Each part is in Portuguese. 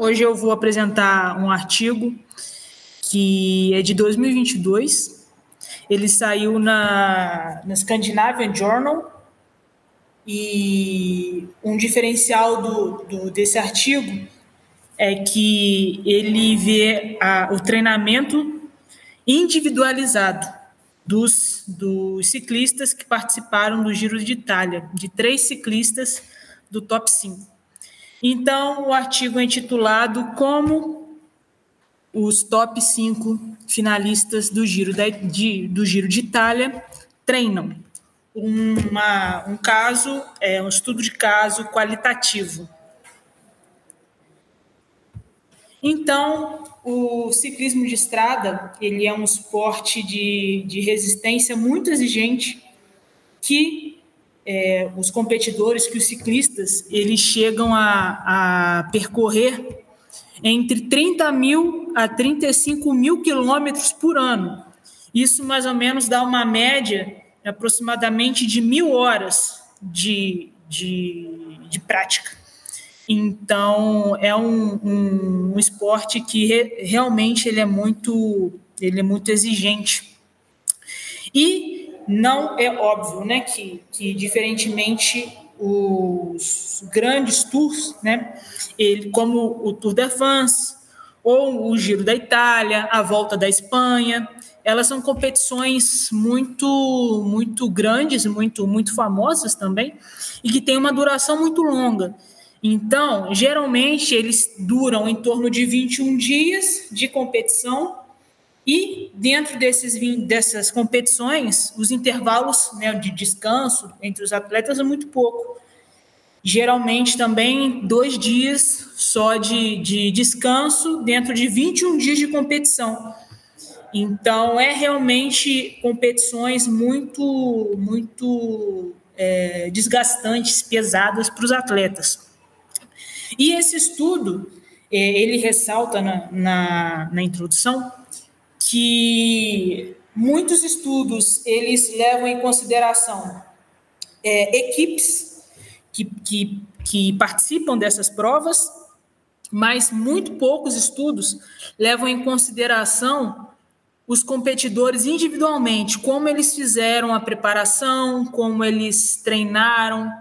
hoje eu vou apresentar um artigo que é de 2022. Ele saiu na Scandinavian Journal, e um diferencial desse artigo é que ele vê o treinamento individualizado dos ciclistas que participaram do Giro de Itália, de 3 ciclistas do top 5. Então, o artigo é intitulado Como os top 5 finalistas do Giro de Itália treinam. Um estudo de caso qualitativo. Então, o ciclismo de estrada, ele é um esporte de resistência muito exigente, que os competidores, que os ciclistas, eles chegam a percorrer entre 30 mil a 35 mil quilômetros por ano. Isso mais ou menos dá uma média aproximadamente de 1.000 horas de prática. Então, é um esporte que realmente ele é muito exigente. E não é óbvio, né, que diferentemente os grandes tours, né, como o Tour de France ou o Giro da Itália, a Volta da Espanha, elas são competições muito grandes, muito famosas também, e que têm uma duração muito longa. Então, geralmente, eles duram em torno de 21 dias de competição, e dentro dessas competições, os intervalos, né, de descanso entre os atletas é muito pouco. Geralmente também 2 dias só de descanso dentro de 21 dias de competição. Então, é realmente competições muito desgastantes, pesadas para os atletas. E esse estudo, ele ressalta na introdução que muitos estudos eles levam em consideração equipes que participam dessas provas, mas muito poucos estudos levam em consideração os competidores individualmente, como eles fizeram a preparação, como eles treinaram.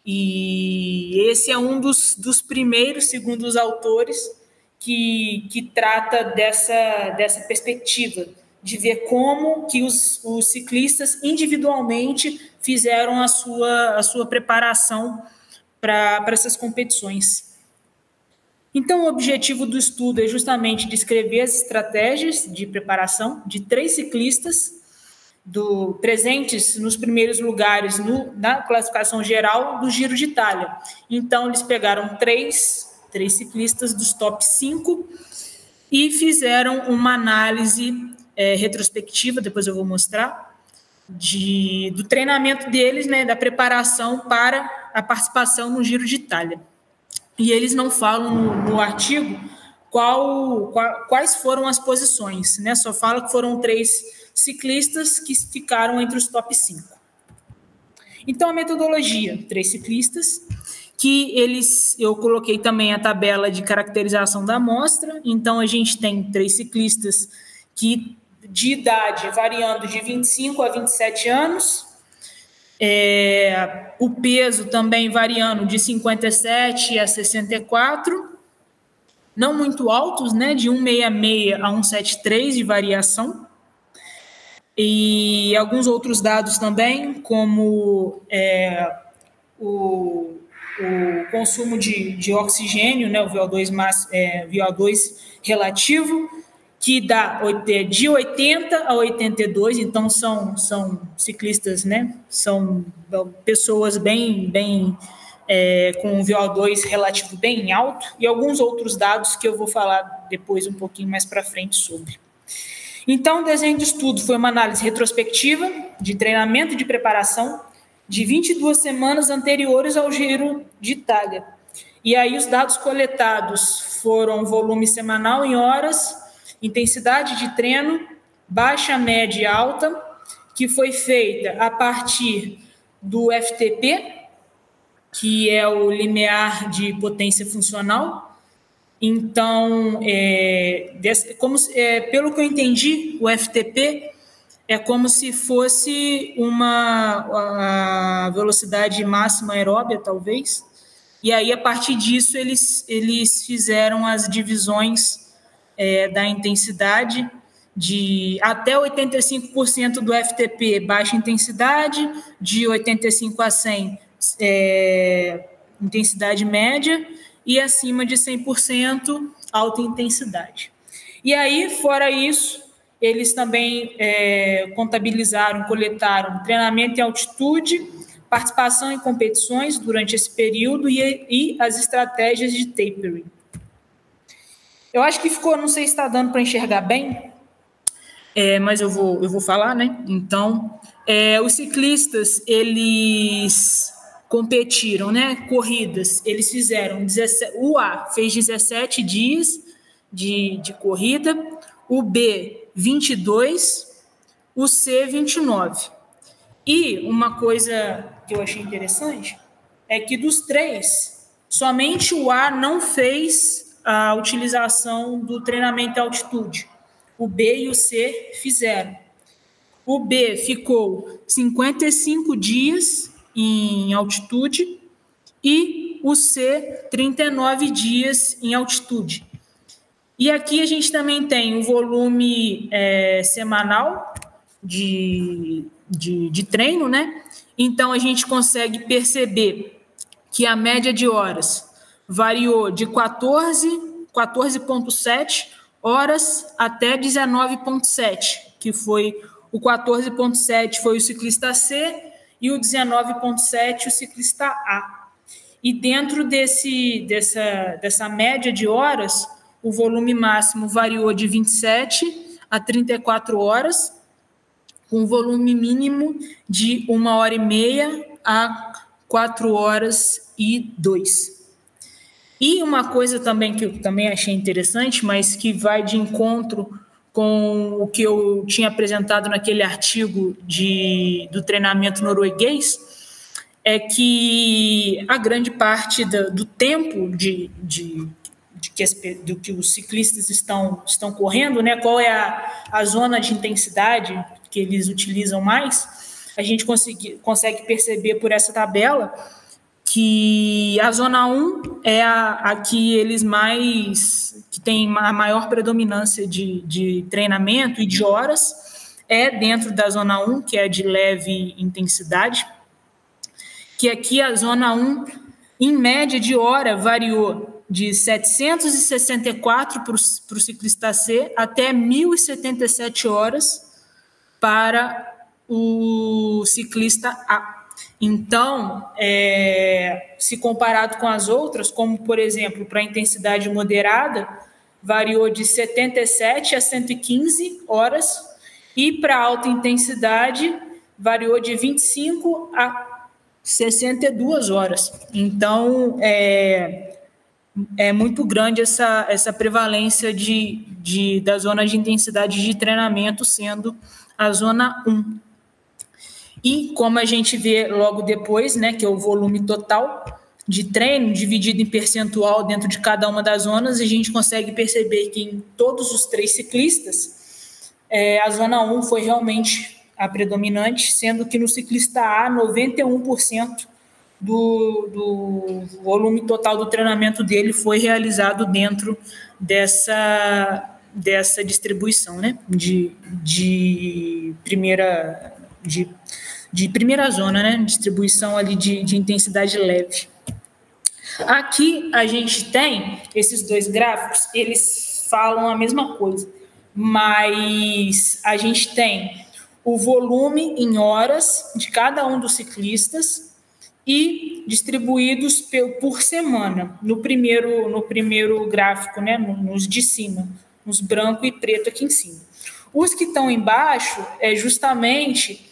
E esse é um dos primeiros, segundo os autores, que trata dessa perspectiva, de ver como que os ciclistas individualmente fizeram a sua preparação para essas competições. Então, o objetivo do estudo é justamente descrever as estratégias de preparação de 3 ciclistas presentes nos primeiros lugares na classificação geral do Giro de Itália. Então, eles pegaram 3 ciclistas dos top 5 e fizeram uma análise retrospectiva, depois eu vou mostrar, do treinamento deles, né, da preparação para a participação no Giro de Itália. E eles não falam no artigo quais foram as posições, né? Só fala que foram 3 ciclistas que ficaram entre os top 5. Então, a metodologia, 3 ciclistas, que eu coloquei também a tabela de caracterização da amostra. Então, a gente tem 3 ciclistas de idade variando de 25 a 27 anos, o peso também variando de 57 a 64, não muito altos, né, de 166 a 173 de variação, e alguns outros dados também, como o consumo de oxigênio, né, o VO2 relativo, que dá de 80 a 82, então são ciclistas, né? São pessoas bem com um VO2 relativo bem alto, e alguns outros dados que eu vou falar depois um pouquinho mais para frente sobre. Então, o desenho de estudo foi uma análise retrospectiva de treinamento e de preparação de 22 semanas anteriores ao Giro de Itália. E aí os dados coletados foram volume semanal em horas, intensidade de treino, baixa, média e alta, que foi feita a partir do FTP, que é o limiar de potência funcional, Então, pelo que eu entendi, o FTP é como se fosse uma velocidade máxima aeróbia, talvez, e aí, a partir disso, eles fizeram as divisões da intensidade de até 85% do FTP, baixa intensidade, de 85 a 100, intensidade média, e acima de 100%, alta intensidade. E aí, fora isso, eles também contabilizaram, coletaram treinamento em altitude, participação em competições durante esse período e as estratégias de tapering. Eu acho que ficou, não sei se está dando para enxergar bem, mas eu vou falar, né? Então, os ciclistas, eles competiram, né? Corridas, eles fizeram o A fez 17 dias de corrida, o B 22, o C 29. E uma coisa que eu achei interessante é que dos três, somente o A não fez a utilização do treinamento em altitude. O B e o C fizeram. O B ficou 55 dias em altitude e o C 39 dias em altitude. E aqui a gente também tem o volume semanal de treino, né? Então a gente consegue perceber que a média de horas variou de 14,7 horas até 19,7, que foi o 14,7 foi o ciclista C e o 19,7 o ciclista A. E dentro dessa média de horas, o volume máximo variou de 27 a 34 horas, com volume mínimo de 1h30 a 4h02. E uma coisa também que eu também achei interessante, mas que vai de encontro com o que eu tinha apresentado naquele artigo do treinamento norueguês, é que a grande parte do tempo do que os ciclistas estão correndo, né? Qual é a zona de intensidade que eles utilizam mais, a gente consegue perceber por essa tabela que a zona 1 é a que eles que tem a maior predominância de treinamento e de horas, dentro da zona 1, que é de leve intensidade, que aqui a zona 1, em média de hora, variou de 764 para o ciclista C até 1.077 horas para o ciclista A. Então, se comparado com as outras, como, por exemplo, para a intensidade moderada, variou de 77 a 115 horas, e para alta intensidade, variou de 25 a 62 horas. Então, é muito grande essa prevalência da zona de intensidade de treinamento sendo a zona 1. E como a gente vê logo depois, né, que é o volume total de treino dividido em percentual dentro de cada uma das zonas, a gente consegue perceber que em todos os três ciclistas, a zona 1 foi realmente a predominante, sendo que no ciclista A, 91% do volume total do treinamento dele foi realizado dentro dessa distribuição, né, de primeira zona, né, distribuição ali de intensidade leve. Aqui a gente tem esses dois gráficos, eles falam a mesma coisa, mas a gente tem o volume em horas de cada um dos ciclistas e distribuídos por semana, no primeiro gráfico, né, nos de cima, nos branco e preto aqui em cima. Os que estão embaixo é justamente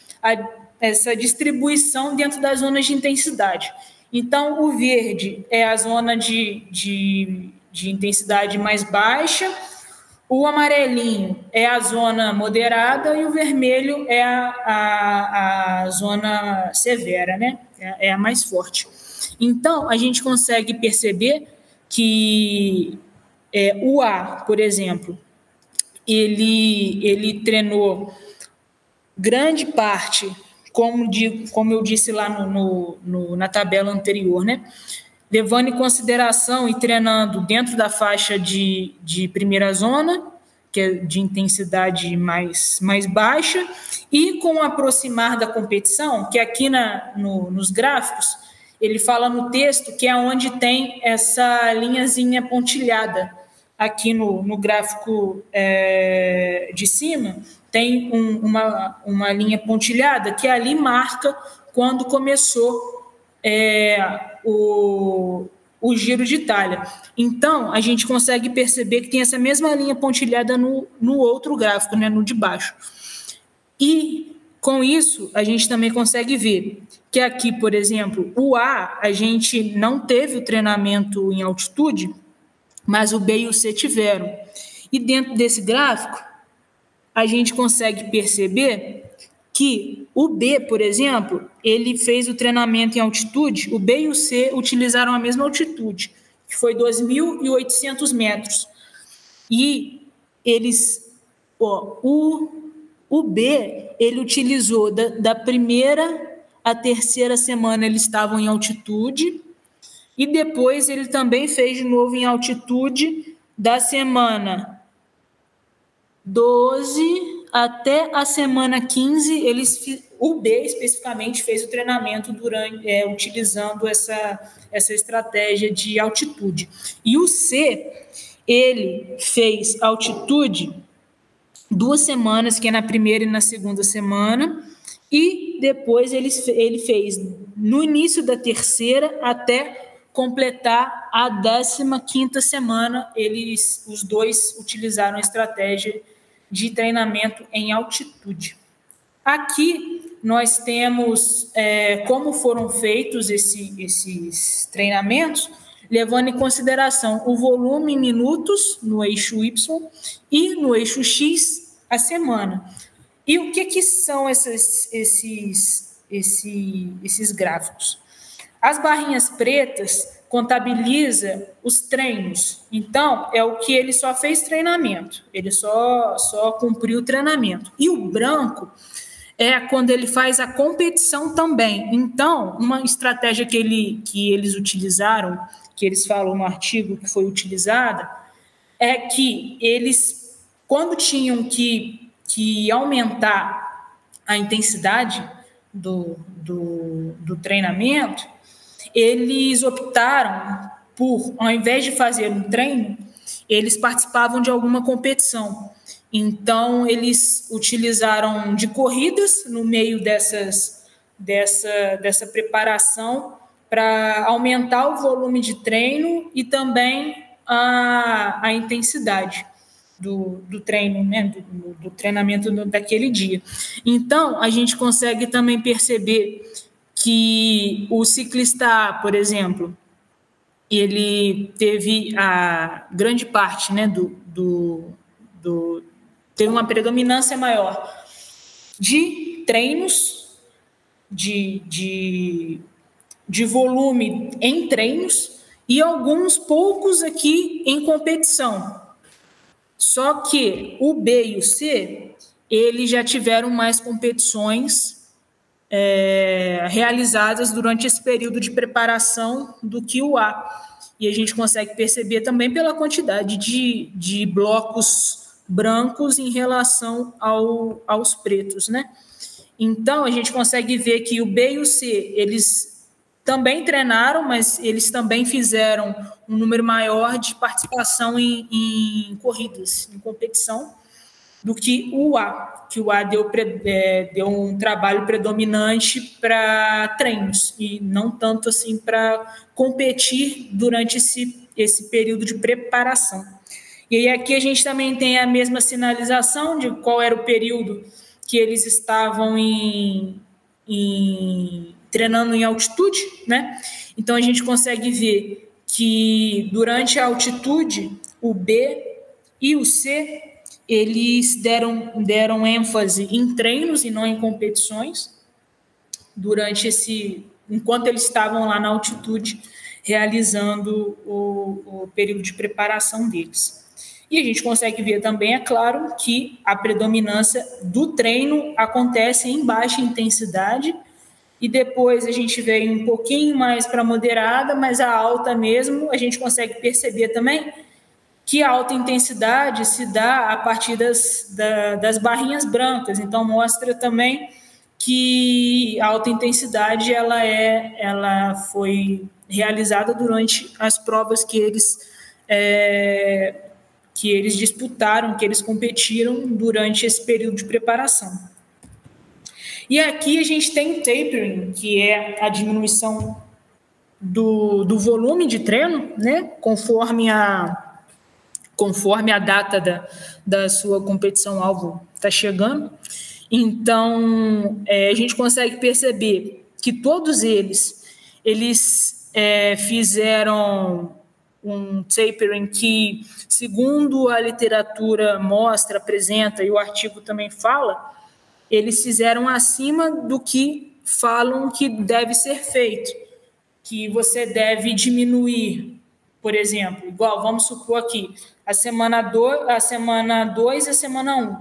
essa distribuição dentro das zonas de intensidade. Então, o verde é a zona de intensidade mais baixa, o amarelinho é a zona moderada e o vermelho é a zona severa, né? É a mais forte. Então, a gente consegue perceber que O A, por exemplo, ele treinou grande parte, como eu disse lá na tabela anterior, né? Levando em consideração e treinando dentro da faixa de primeira zona, que é de intensidade mais baixa, e com o aproximar da competição, que aqui nos gráficos, ele fala no texto que é onde tem essa linhazinha pontilhada. Aqui no gráfico de cima, tem uma linha pontilhada que ali marca quando começou o Giro de Itália. Então, a gente consegue perceber que tem essa mesma linha pontilhada no outro gráfico, né, no de baixo. E, com isso, a gente também consegue ver que aqui, por exemplo, o A, a gente não teve o treinamento em altitude, mas o B e o C tiveram. E dentro desse gráfico, a gente consegue perceber que o B, por exemplo, ele fez o treinamento em altitude, o B e o C utilizaram a mesma altitude, que foi 2.800 metros. E eles, o B, ele utilizou da primeira à terceira semana, eles estavam em altitude, e depois ele também fez de novo em altitude da semana 12 até a semana 15, o B especificamente fez o treinamento utilizando essa estratégia de altitude. E o C, ele fez altitude 2 semanas, que é na primeira e na segunda semana, e depois ele fez no início da terceira até completar a 15ª semana. Os dois utilizaram a estratégia de treinamento em altitude. Aqui nós temos como foram feitos esses treinamentos, levando em consideração o volume em minutos no eixo Y e no eixo X a semana. E o que são esses gráficos? As barrinhas pretas contabiliza os treinos. Então, é o que ele só fez treinamento. Ele só cumpriu o treinamento. E o branco é quando ele faz a competição também. Então, uma estratégia que eles utilizaram, que eles falam no artigo que foi utilizada, é que eles, quando tinham que aumentar a intensidade do treinamento, eles optaram por, ao invés de fazer um treino, eles participavam de alguma competição. Então, eles utilizaram de corridas no meio dessa preparação para aumentar o volume de treino e também a intensidade do treino, né, do treinamento daquele dia. Então, a gente consegue também perceber que o ciclista A, por exemplo, ele teve a grande parte, né, teve uma predominância maior de treinos, de volume em treinos e alguns poucos aqui em competição. Só que o B e o C, eles já tiveram mais competições realizadas durante esse período de preparação do que o A. E a gente consegue perceber também pela quantidade de blocos brancos em relação aos pretos, né? Então, a gente consegue ver que o B e o C, eles também treinaram, mas eles também fizeram um número maior de participação em corridas, em competição, do que o A, que o A deu um trabalho predominante para treinos e não tanto assim para competir durante esse período de preparação. E aí aqui a gente também tem a mesma sinalização de qual era o período que eles estavam treinando em altitude, né? Então a gente consegue ver que durante a altitude o B e o C eles deram ênfase em treinos e não em competições. Enquanto eles estavam lá na altitude, realizando o período de preparação deles. E a gente consegue ver também, é claro, que a predominância do treino acontece em baixa intensidade, e depois a gente vem um pouquinho mais para moderada, mas a alta mesmo, a gente consegue perceber também que a alta intensidade se dá a partir das barrinhas brancas. Então, mostra também que a alta intensidade ela foi realizada durante as provas que eles disputaram, que eles competiram durante esse período de preparação. E aqui a gente tem o tapering, que é a diminuição do volume de treino, né, conforme a data da sua competição-alvo está chegando. Então, a gente consegue perceber que todos eles fizeram um tapering que, segundo a literatura mostra, apresenta, e o artigo também fala, eles fizeram acima do que falam que deve ser feito, que você deve diminuir, por exemplo, igual, vamos supor aqui, a semana 2 e a semana 1.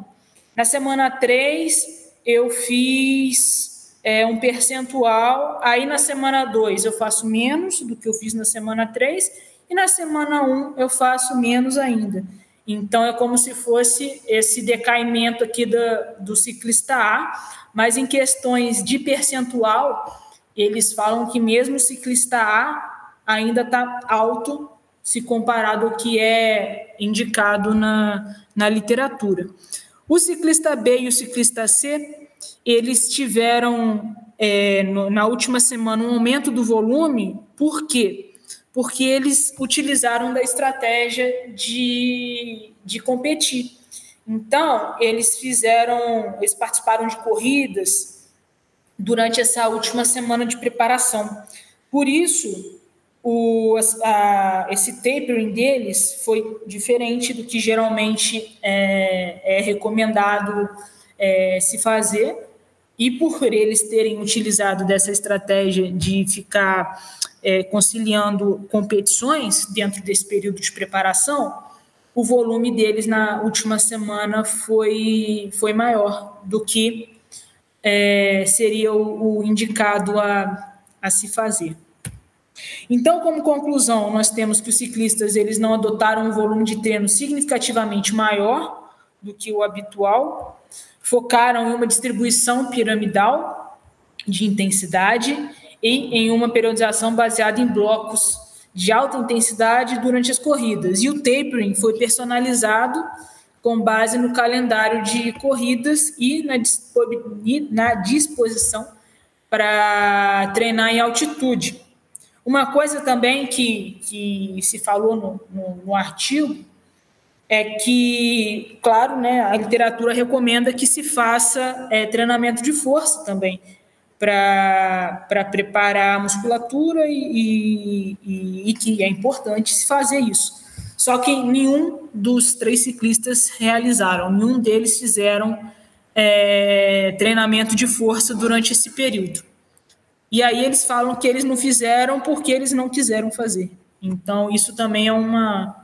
Na semana 3, eu fiz um percentual, aí na semana 2 eu faço menos do que eu fiz na semana 3, e na semana 1 eu faço menos ainda. Então, é como se fosse esse decaimento aqui do ciclista A, mas em questões de percentual, eles falam que mesmo o ciclista A ainda está alto se comparado ao que é indicado na literatura. O ciclista B e o ciclista C, eles tiveram, na última semana, um aumento do volume. Por quê? Porque eles utilizaram da estratégia de competir. Então, eles participaram de corridas durante essa última semana de preparação. Por isso, esse tapering deles foi diferente do que geralmente é recomendado se fazer, e por eles terem utilizado dessa estratégia de ficar conciliando competições dentro desse período de preparação, o volume deles na última semana foi maior do que seria o indicado a se fazer. Então, como conclusão, nós temos que os ciclistas eles não adotaram um volume de treino significativamente maior do que o habitual, focaram em uma distribuição piramidal de intensidade e em uma periodização baseada em blocos de alta intensidade durante as corridas. E o tapering foi personalizado com base no calendário de corridas e na disposição para treinar em altitude. Uma coisa também que se falou no artigo é que, claro, né, a literatura recomenda que se faça treinamento de força também, para preparar a musculatura e que é importante se fazer isso. Só que nenhum dos 3 ciclistas realizaram, nenhum deles fizeram treinamento de força durante esse período. E aí eles falam que eles não fizeram porque eles não quiseram fazer. Então, isso também é uma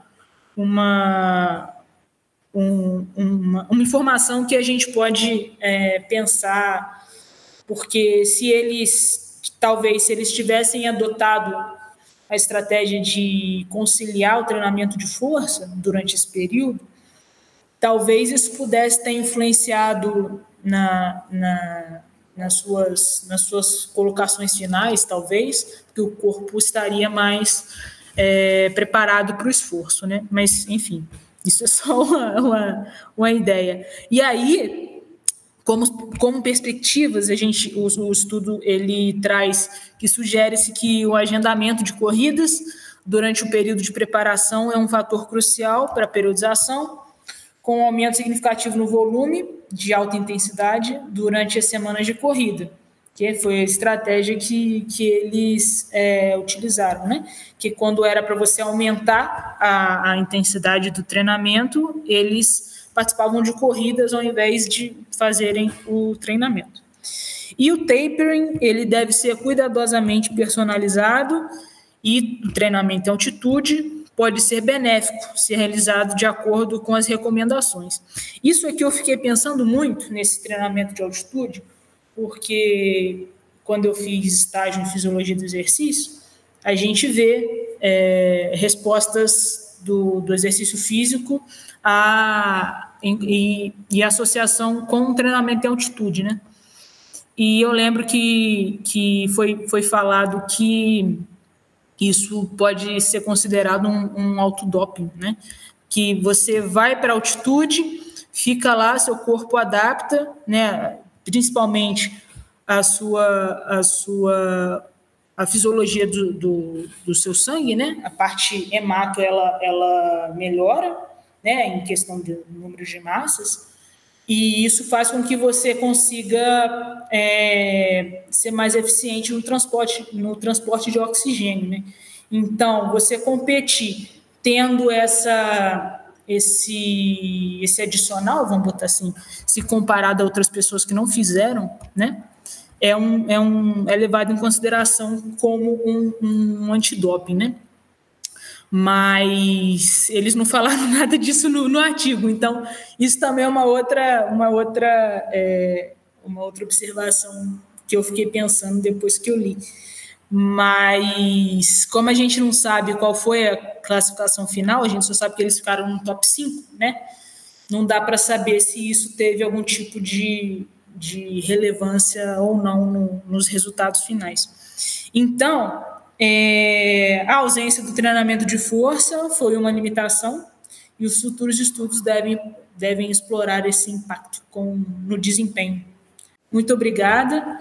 informação que a gente pode pensar, porque se eles tivessem adotado a estratégia de conciliar o treinamento de força durante esse período, talvez isso pudesse ter influenciado nas suas colocações finais, talvez, porque o corpo estaria mais preparado para o esforço, né? Mas, enfim, isso é só uma ideia. E aí, como perspectivas, o estudo ele traz que sugere-se que o agendamento de corridas durante o período de preparação é um fator crucial para a periodização, com um aumento significativo no volume de alta intensidade durante as semanas de corrida, que foi a estratégia que eles utilizaram, né? Que quando era para você aumentar a intensidade do treinamento, eles participavam de corridas ao invés de fazerem o treinamento. E o tapering, ele deve ser cuidadosamente personalizado e o treinamento em altitude pode ser benéfico, se realizado de acordo com as recomendações. Isso aqui eu fiquei pensando muito nesse treinamento de altitude, porque quando eu fiz estágio em fisiologia do exercício, a gente vê respostas do exercício físico e associação com o treinamento em altitude, né? E eu lembro que foi falado que isso pode ser considerado um autodoping, né? Que você vai para a altitude, fica lá, seu corpo adapta, né? Principalmente a fisiologia do seu sangue, né? A parte hemato ela melhora, né? Em questão de número de massas. E isso faz com que você consiga ser mais eficiente no transporte de oxigênio, né? Então, você competir tendo esse adicional, vamos botar assim, se comparado a outras pessoas que não fizeram, né? É levado em consideração como um antidoping, né? Mas eles não falaram nada disso no artigo, então isso também é uma outra observação que eu fiquei pensando depois que eu li. Mas como a gente não sabe qual foi a classificação final, a gente só sabe que eles ficaram no top 5, né? Não dá para saber se isso teve algum tipo de relevância ou não nos resultados finais. Então, a ausência do treinamento de força foi uma limitação e os futuros estudos devem explorar esse impacto no desempenho. Muito obrigada.